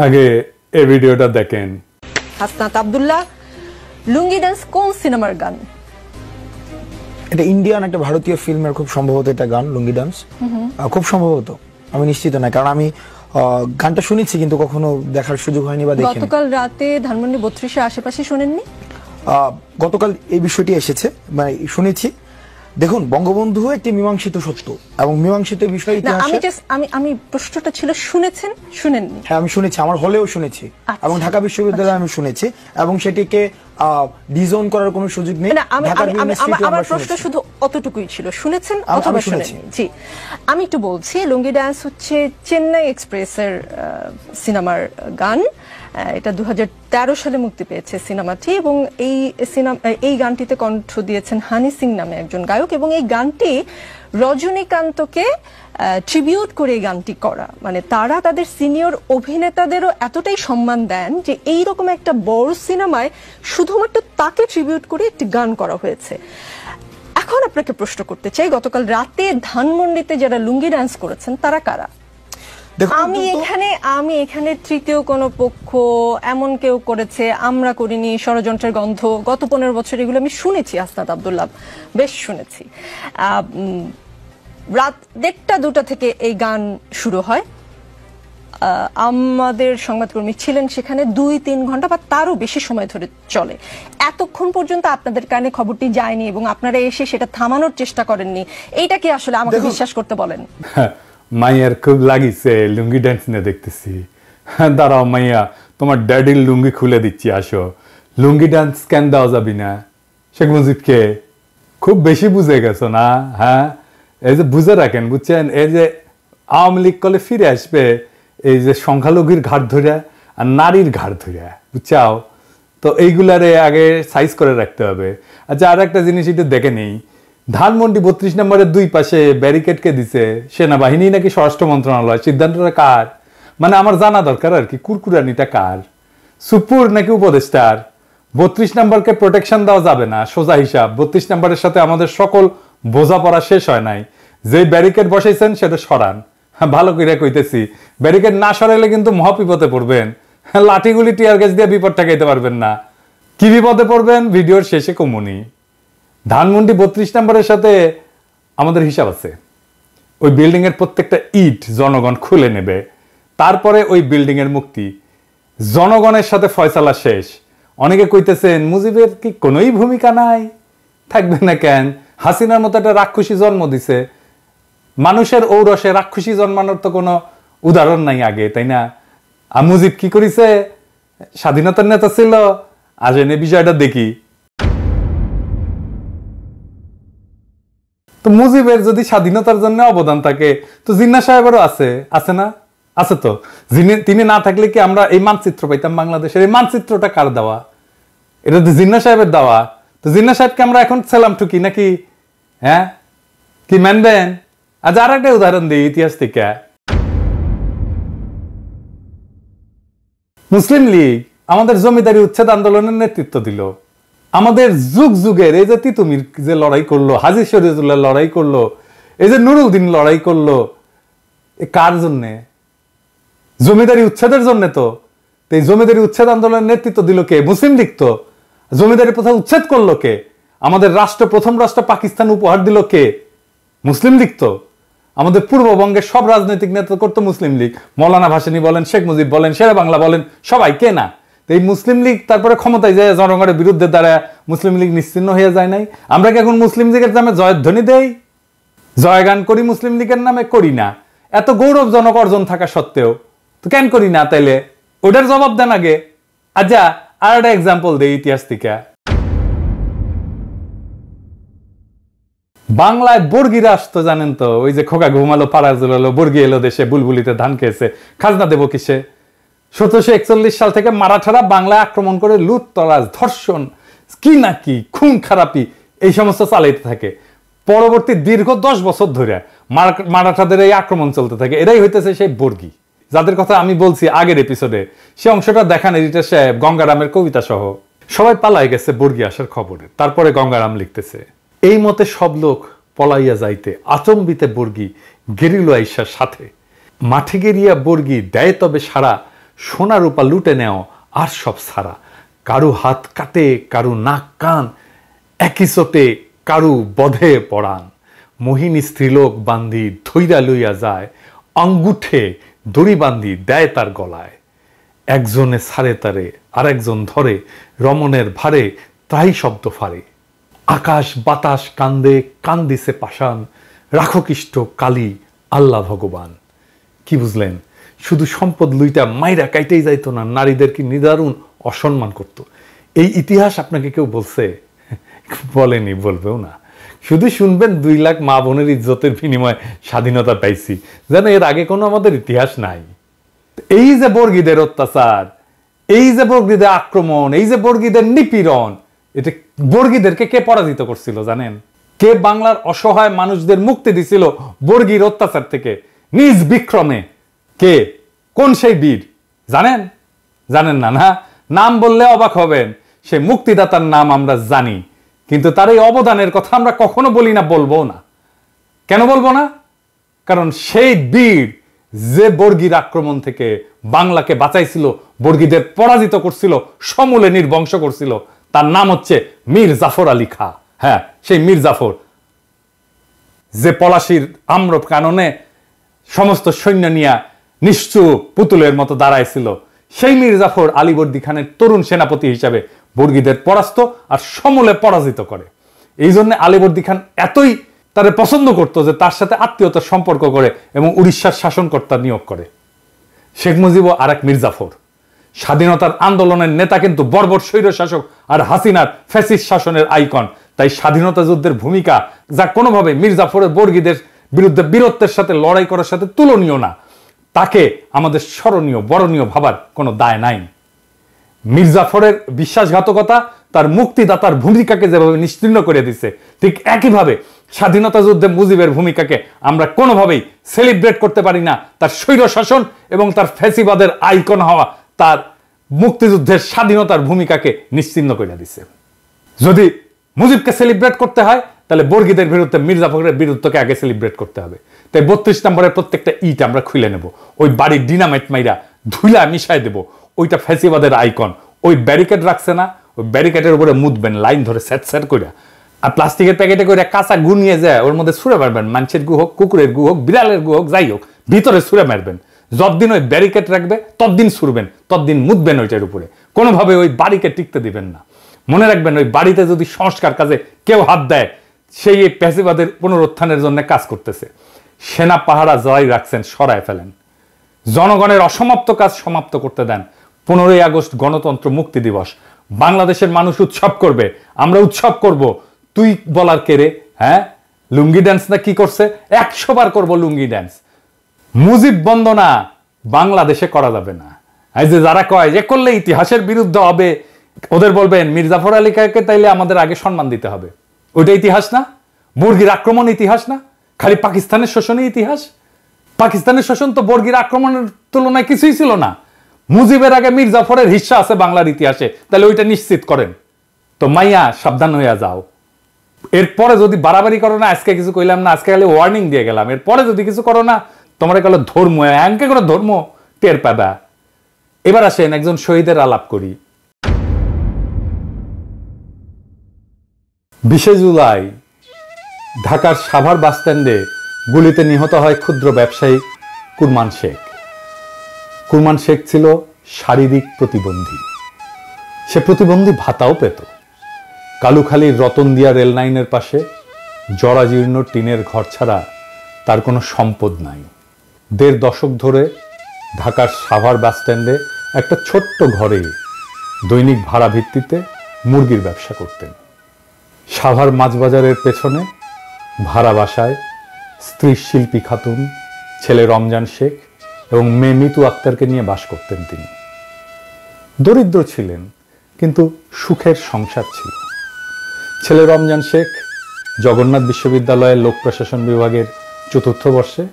আগে এই ভিডিওটা দেখেন। হাসনাত আব্দুল্লাহ, লুঙ্গি ডান্স কোন সিনেমার গান? এটা ইন্ডিয়ান একটা ভারতীয় ফিল্মের খুব সম্ভবত এটা গান, লুঙ্গি ডান্স। খুব সম্ভবত, আমি নিশ্চিত না, কারণ আমি গানটা শুনেছি কিন্তু কখনো দেখার সুযোগ হয়নি বা দেখিনি। গতকাল রাতে ধানমন্ডি 32-এর আশেপাশে শুনেননি? গতকাল এই বিষয়টি এসেছে, মানে শুনেছি। দেখুন, বঙ্গবন্ধু একটি মীমাংসিত সত্য এবং মীমাংসিত বিষয় ইতিহাসে। আমি প্রশ্নটা ছিল শুনেছেন, শুনেননি? হ্যাঁ, আমি শুনেছি, আমার হলেও শুনেছি এবং ঢাকা বিশ্ববিদ্যালয়ে আমি শুনেছি এবং সেটিকে ডিজোন করার কোনো সুযোগ নেই। আমার প্রশ্ন শুধু অতটুকুই ছিল, শুনেছেন অথবা শুনেননি। জি, আমি একটু বলছি, লুঙ্গি ডান্স হচ্ছে চেন্নাই এক্সপ্রেসের সিনেমার গান। এটা 2013 সালে মুক্তি পেয়েছে সিনেমাটি, এবং এই গানটিতে কণ্ঠ দিয়েছেন হানি সিং নামে একজন গায়ক, এবং এই গানটি রজনীকান্তকে ট্রিবিউট করে এই গানটি করা। মানে তারা তাদের সিনিয়র অভিনেতাদেরও এতটাই সম্মান দেন যে এইরকম একটা বড় সিনেমায় শুধুমাত্র তাকে ট্রিবিউট করে একটি গান করা হয়েছে। এখন আপনাকে প্রশ্ন করতে চাই, গতকাল রাতে ধানমন্ডিতে যারা লুঙ্গি ডান্স করেছেন তারা কারা? আমি এখানে তৃতীয় কোন পক্ষ এমন কেউ করেছে, আমরা করিনি, ষড়যন্ত্রের গন্ধ, গত 15 বছর এগুলো আমি শুনেছি। হাসনাত আব্দুল্লাহ, বেশ শুনেছি। রাত 1টা-2টা থেকে এই গান শুরু হয়। আমাদের সংবাদকর্মী ছিলেন সেখানে 2-3 ঘন্টা বা তারও বেশি সময় ধরে চলে। এতক্ষণ পর্যন্ত আপনাদের কানে খবরটি যায়নি এবং আপনারা এসে সেটা থামানোর চেষ্টা করেননি। এইটা কি আসলে আমাকে বিশ্বাস করতে বলেন? মাইয়ার খুব লাগিছে লুঙ্গি ডান্স নিয়ে দেখতেছি। দাঁড়াও মাইয়া, তোমার ড্যাডির লুঙ্গি খুলে দিচ্ছি, আসো। লুঙ্গি ডান্স কেন দেওয়া যাবি না? শেখ মুজিবকে খুব বেশি বুঝে গেছো না? হ্যাঁ, এই যে বুঝে রাখেন, বুঝছেন, এই যে আওয়ামী লীগ কলে ফিরে আসবে এই যে সংখ্যালঘুর ঘাট ধরে আর নারীর ঘাট ধরে, বুঝছাও তো? এইগুলারে আগে সাইজ করে রাখতে হবে। আচ্ছা, আর একটা জিনিস একটু দেখে নেই, ধানমন্ডি 32 নম্বরের 2 পাশে ব্যারিকেডকে দিছে সেনাবাহিনী নাকি স্বরাষ্ট্র মন্ত্রণালয়? সিদ্ধান্তটা কার? মানে আমার জানা দরকার আর কি, কুরকুরানিটা কার? সুপুর নাকি উপদেষ্টার? 32 নম্বরকে প্রোটেকশন দেওয়া যাবে না, সোজা হিসাব। 32 নম্বরের সাথে আমাদের সকল বোঝাপড়া শেষ হয় নাই। যে ব্যারিকেড বসাইছেন সেটা সরান। ভালো করে কইতেছি, ব্যারিকেড না সরাইলে কিন্তু মহাবিপদে পড়বেন। লাঠিগুলি টিয়ার গ্যাস দিয়ে বিপদ ঠেকাইতে পারবেন না। কি বিপদে পড়বেন ভিডিওর শেষে কমুনি। ধানমন্ডি 32 নম্বরের সাথে আমাদের হিসাব আছে। ওই বিল্ডিং এর প্রত্যেকটা ইট জনগণ খুলে নেবে, তারপরে ওই বিল্ডিং এর মুক্তি। জনগণের সাথে ফয়সালা শেষ। অনেকে কইতেছেন মুজিবের কি কোনোই ভূমিকা নাই? থাকবে না কেন? হাসিনার মতো একটা রাক্ষসী জন্ম দিছে। মানুষের ঔরসে রাক্ষসী জন্মানোর তো কোনো উদাহরণ নাই আগে, তাই না? আর মুজিব কি করেছে? স্বাধীনতার নেতা ছিল। আজ এনে বিষয়টা দেখি। তো মুজিবের যদি স্বাধীনতার জন্য অবদান থাকে, তো জিন্নাহ সাহেবেরও আছে না? আছে তো। তিনি না থাকলে কি আমরা এই মানচিত্র পাইতাম বাংলাদেশের? এই মানচিত্রটা কার দেওয়া? এটা তো জিন্নাহ সাহেবের দেওয়া। তো জিন্নাহ সাহেবকে আমরা এখন সেলাম ঠুকি নাকি? হ্যাঁ, কি মানবেন? আজ আর একটা উদাহরণ দিই ইতিহাস থেকে। মুসলিম লীগ আমাদের জমিদারি উচ্ছেদ আন্দোলনের নেতৃত্ব দিল। আমাদের যুগ যুগের এই যে তিতুমির যে লড়াই করলো, হাজী শরীয়তুল্লাহ লড়াই করলো, এই যে নুরুদ্দিন লড়াই করলো, কার জন্যে? জমিদারি উচ্ছেদের জন্য। তো এই জমিদারি উচ্ছেদ আন্দোলনের নেতৃত্ব দিল কে? মুসলিম লীগ। তো জমিদারি প্রথা উচ্ছেদ করলো কে? আমাদের প্রথম রাষ্ট্র পাকিস্তান উপহার দিল কে? মুসলিম লীগ। তো আমাদের পূর্ববঙ্গের সব রাজনৈতিক নেতৃত্ব করতো মুসলিম লীগ। মৌলানা ভাসানী বলেন, শেখ মুজিব বলেন, শেরে বাংলা বলেন, সবাই কে না? এই মুসলিম লীগ তারপরে ক্ষমতায় যায় জনগণের বিরুদ্ধে দাঁড়ায় মুসলিম লীগ নিশ্চিহ্ন হয়ে যায় নাই? আমরা কি এখন মুসলিম লীগের নামে জয়ধ্বনি দেই, জয়গান করি? মুসলিম লীগের নামে করি না। এত গৌরবজনক অর্জন থাকা সত্ত্বেও তো কেন করি না? তাইলে ওটার জবাব দেন আগে। আচ্ছা, আর একটা এক্সাম্পল দেই ইতিহাস থেকে। বাংলায় বর্গিরা আসতো, জানেন তো? ওই যে খোকা ঘুমালো পাড়া জুলালো, বর্গি এলো দেশে, বুলবুলিতে ধান খেয়েছে, খাজনা দেবো কিসে? 1741 সাল থেকে মারাঠারা বাংলায় আক্রমণ করে লুটতরাজ, ধর্ষণ, কি না কি, খুন খারাপি, এই সমস্ত চালাইতে থাকে। পরবর্তী দীর্ঘ 10 বছর ধরে মারাঠাদের এই আক্রমণ চলতে থাকে। এরাই হইতেছে সেই বর্গি যাদের কথা আমি বলছি আগের এপিসোডে। সে অংশটা দেখান এডিটর সাহেব, গঙ্গারামের কবিতা সহ। সবাই পালাই গেছে বর্গি আসার খবরে। তারপরে গঙ্গারাম লিখতেছে, এই মতে সব লোক পলাইয়া যাইতে আচম্বিতে বর্গি গেরিল আইসার সাথে। মাঠে গেরিয়া বর্গি দেয় তবে সারা, সোনা রূপা লুটে নেও আর সব সারা, কারু হাত কাটে কারু নাক কান, একই চোটে কারু বধে পড়ান, মোহিনী স্ত্রীলোক বান্ধি ধৈরা লইয়া যায়, আঙ্গুঠে দড়ি বান্ধি দেয় তার গলায়, একজনে ছাড়ে তারে আর একজন ধরে, রমণের ভারে তাই শব্দ ফারে, আকাশ বাতাস কান্দে কান্দিছে পাষাণ, রাখো কিষ্ট কালী আল্লাহ ভগবান। কি বুঝলেন? শুধু সম্পদ লুইটা মাইরা কাইতেই যাইতো না, নারীদের কি নিদারুণ অসম্মান করত। এই ইতিহাস আপনাকে কেউ বলছে? বলেনি, বলবেও না। শুধু শুনবেন 2 লাখ মা বোনের ইজ্জতের বিনিময়ে স্বাধীনতা পাইছি, যেন এর আগে কোনো আমাদের ইতিহাস নাই। এই যে বর্গীদের অত্যাচার, এই যে বর্গীদের আক্রমণ, এই যে বর্গীদের নিপীড়ন, এটা বর্গীদেরকে কে পরাজিত করছিল জানেন? কে বাংলার অসহায় মানুষদের মুক্তি দিছিল বর্গীর অত্যাচার থেকে নিজ বিক্রমে? কে? কোন সেই বীর জানেন? জানেন না? না, নাম বললে অবাক হবেন। সে মুক্তিদাতার নাম আমরা জানি, কিন্তু তার এই অবদানের কথা আমরা কখনো বলি না, বলবো না। কেন বলবো না? কারণ সেই বীর যে বর্গীর আক্রমণ থেকে বাংলাকে বাঁচাইছিল, বর্গীদের পরাজিত করছিল, সমূলে নির্বংশ করছিল, তার নাম হচ্ছে মীর জাফর আলী খাঁ। হ্যাঁ, সেই মীর জাফর, যে পলাশির আম্র কাননে সমস্ত সৈন্য নিয়ে নিশ্চুপ পুতুলের মতো দাঁড়াইছিল, সেই মীর জাফর আলীবর্দী খানের তরুণ সেনাপতি হিসাবে বর্গীদের পরাস্ত আর সমূলে পরাজিত করে। এই জন্য আলীবর্দী খান এতই তারে পছন্দ করত যে তার সাথে আত্মীয়তার সম্পর্ক করে এবং উড়িষ্যার শাসনকর্তা নিয়োগ করে। শেখ মুজিবও আর এক মীর জাফর। স্বাধীনতার আন্দোলনের নেতা কিন্তু বর্বর স্বৈর শাসক আর হাসিনার ফ্যাসিস্ট শাসনের আইকন। তাই স্বাধীনতা যুদ্ধের ভূমিকা যা কোনোভাবে মীর জাফরের বর্গীদের বিরুদ্ধে বীরত্বের সাথে লড়াই করার সাথে তুলনীয় না, তাকে আমাদের স্মরণীয় বরণীয় ভাবার কোনো দায় নাই। মীর জাফরের বিশ্বাসঘাতকতা তার মুক্তিদাতার ভূমিকাকে যেভাবে নিশ্চিহ্ন করে দিচ্ছে, ঠিক একইভাবে স্বাধীনতা যুদ্ধে মুজিবের ভূমিকাকে আমরা কোনোভাবেই সেলিব্রেট করতে পারি না। তার স্বৈর শাসন এবং তার ফ্যাসিবাদের আইকন হওয়া তার মুক্তিযুদ্ধের স্বাধীনতার ভূমিকাকে নিশ্চিহ্ন করে দিচ্ছে। যদি মুজিবকে সেলিব্রেট করতে হয়, তাহলে বর্গীদের বিরুদ্ধে মীর জাফরের বিরুদ্ধকে আগে সেলিব্রেট করতে হবে। তাই 32 নম্বরের প্রত্যেকটা ইট আমরা খুলে নেব, ওই বাড়ির ডিনামাইট মাইরা ধুলা মিশাই দেব। ওইটা ফ্যাসিবাদের আইকন। ওই ব্যারিকেড রাখছে না, ওই ব্যারিকেডের উপরে মুদবেন লাইন ধরে স্যাট স্যাট করে, আর প্লাস্টিকের প্যাকেটে করে কাঁচা গু নিয়ে যায় ওর মধ্যে ছুঁড়ে মারবেন। মানুষের গু হোক, কুকুরের গু হোক, বিড়ালের গু হোক, যাই হোক, ভিতরে ছুঁড়ে মারবেন। যতদিন ওই ব্যারিকেড রাখবে ততদিন ছুড়বেন, ততদিন মুদবেন ওইটার উপরে। কোনোভাবে ওই বাড়িকে টিকতে দিবেন না। মনে রাখবেন, ওই বাড়িতে যদি সংস্কার কাজে কেউ হাত দেয়, সেই এই ফ্যাসিবাদের পুনরুত্থানের জন্য কাজ করতেছে। সেনা পাহারা যারাই রাখছেন সরায় ফেলেন। জনগণের অসমাপ্ত কাজ সমাপ্ত করতে দেন। 15ই আগস্ট গণতন্ত্র মুক্তি দিবস, বাংলাদেশের মানুষ উৎসব করবে, আমরা উৎসব করব। তুই বলার কে রে? হ্যাঁ, লুঙ্গি ড্যান্স না কি করছে? 100 বার করবো লুঙ্গি ড্যান্স। মুজিব বন্দনা বাংলাদেশে করা যাবে না। এই যে যারা কয় যে করলে ইতিহাসের বিরুদ্ধে হবে, ওদের বলবেন মীর জাফর আলী খাঁকে তাইলে আমাদের আগে সম্মান দিতে হবে। ওইটা ইতিহাস না? বর্গীর আক্রমণ ইতিহাস না? খালি পাকিস্তানের শোষণই ইতিহাস? পাকিস্তানের শোষণ তো বর্গীর আক্রমণের তুলনায় কিছুই ছিল না। মুজিবের আগে মীর জাফরের হিস্সা আছে বাংলার ইতিহাসে, তাহলে ওইটা নিশ্চিত করেন। তো মাইয়া সাবধান হইয়া যাও। এরপরে যদি বাড়াবাড়ি করো না, আজকে কিছু কইলাম না, আজকে খালি ওয়ার্নিং দিয়ে গেলাম, এরপরে যদি কিছু করো না, তোমরা গেল ধর্ম এমকে করে ধর্ম টের পাবা। এবার আসেন একজন শহীদের আলাপ করি। 20 জুলাই ঢাকার সাভার বাসস্ট্যান্ডে গুলিতে নিহত হয় ক্ষুদ্র ব্যবসায়ী কুরমান শেখ। কুরমান শেখ ছিল শারীরিক প্রতিবন্ধী। সে প্রতিবন্ধী ভাতাও পেত। কালুখালীর রতনদিয়া রেল লাইনের পাশে জরাজীর্ণ টিনের ঘর ছাড়া তার কোনো সম্পদ নাই। 1.5 দশক ধরে ঢাকার সাভার বাসস্ট্যান্ডে একটা ছোট্ট ঘরে দৈনিক ভাড়া ভিত্তিতে মুরগির ব্যবসা করতেন। সাভার মাছবাজারের পেছনে ভাড়া বাসায় স্ত্রী শিল্পী খাতুন, ছেলে রমজান শেখ এবং মেয়ে মিতু আক্তারকে নিয়ে বাস করতেন তিনি। দরিদ্র ছিলেন, কিন্তু সুখের সংসার ছিল। ছেলে রমজান শেখ জগন্নাথ বিশ্ববিদ্যালয়ের লোক প্রশাসন বিভাগের 4র্থ বর্ষে,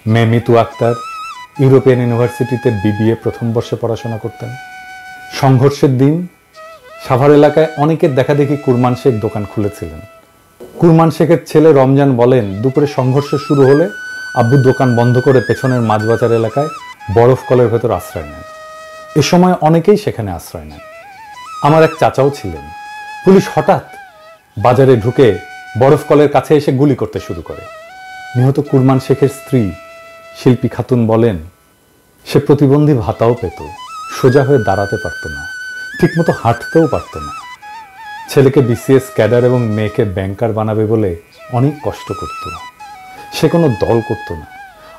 মেয়ে মিতু আক্তার ইউরোপিয়ান ইউনিভার্সিটিতে BBA 1ম বর্ষে পড়াশোনা করতেন। সংঘর্ষের দিন সাভার এলাকায় অনেকের দেখাদেখি কুরমান শেখ দোকান খুলেছিলেন। কুরমান শেখের ছেলে রমজান বলেন, দুপুরে সংঘর্ষ শুরু হলে আব্বু দোকান বন্ধ করে পেছনের মাছবাজার এলাকায় বরফ কলের ভেতর আশ্রয় নেন। এ সময় অনেকেই সেখানে আশ্রয় নেন। আমার এক চাচাও ছিলেন। পুলিশ হঠাৎ বাজারে ঢুকে বরফ কলের কাছে এসে গুলি করতে শুরু করে। নিহত কুরমান শেখের স্ত্রী শিল্পী খাতুন বলেন, সে প্রতিবন্ধী ভাতাও পেত, সোজা হয়ে দাঁড়াতে পারত না, ঠিকমতো হাঁটতেও পারত না। ছেলেকে বিসিএস ক্যাডার এবং মেয়েকে ব্যাংকার বানাবে বলে অনেক কষ্ট করত। সে কোনো দল করত না।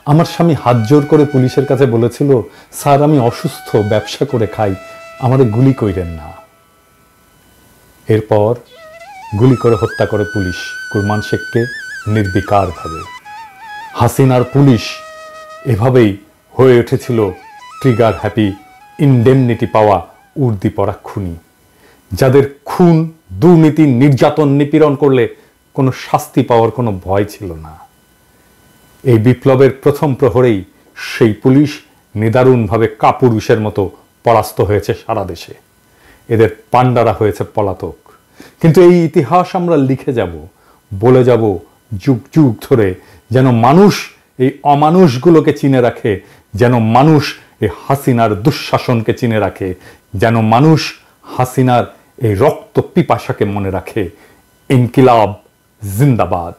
আমার স্বামী হাত জোর করে পুলিশের কাছে বলেছিল, স্যার আমি অসুস্থ, ব্যবসা করে খাই, আমারে গুলি কইরেন না। এরপর গুলি করে হত্যা করে পুলিশ কুরমান শেখকে নির্বিকারভাবে। হাসিনার পুলিশ এভাবেই হয়ে উঠেছিল ট্রিগার হ্যাপি, ইনডেমনিটি পাওয়া উর্দি পরা খুনি, যাদের খুন, দুর্নীতি, নির্যাতন, নিপীড়ন করলে কোনো শাস্তি পাওয়ার কোনো ভয় ছিল না। এই বিপ্লবের প্রথম প্রহরেই সেই পুলিশ নিদারুণভাবে কাপুরুষের মতো পরাস্ত হয়েছে সারা দেশে। এদের পান্ডারা হয়েছে পলাতক। কিন্তু এই ইতিহাস আমরা লিখে যাব, বলে যাব যুগ যুগ ধরে, যেন মানুষ এই অমানুষগুলোকে চিনে রাখে, যেন মানুষ এই হাসিনার দুঃশাসনকে চিনে রাখে, যেন মানুষ হাসিনার এই রক্ত পিপাসাকে মনে রাখে। ইনকিলাব জিন্দাবাদ।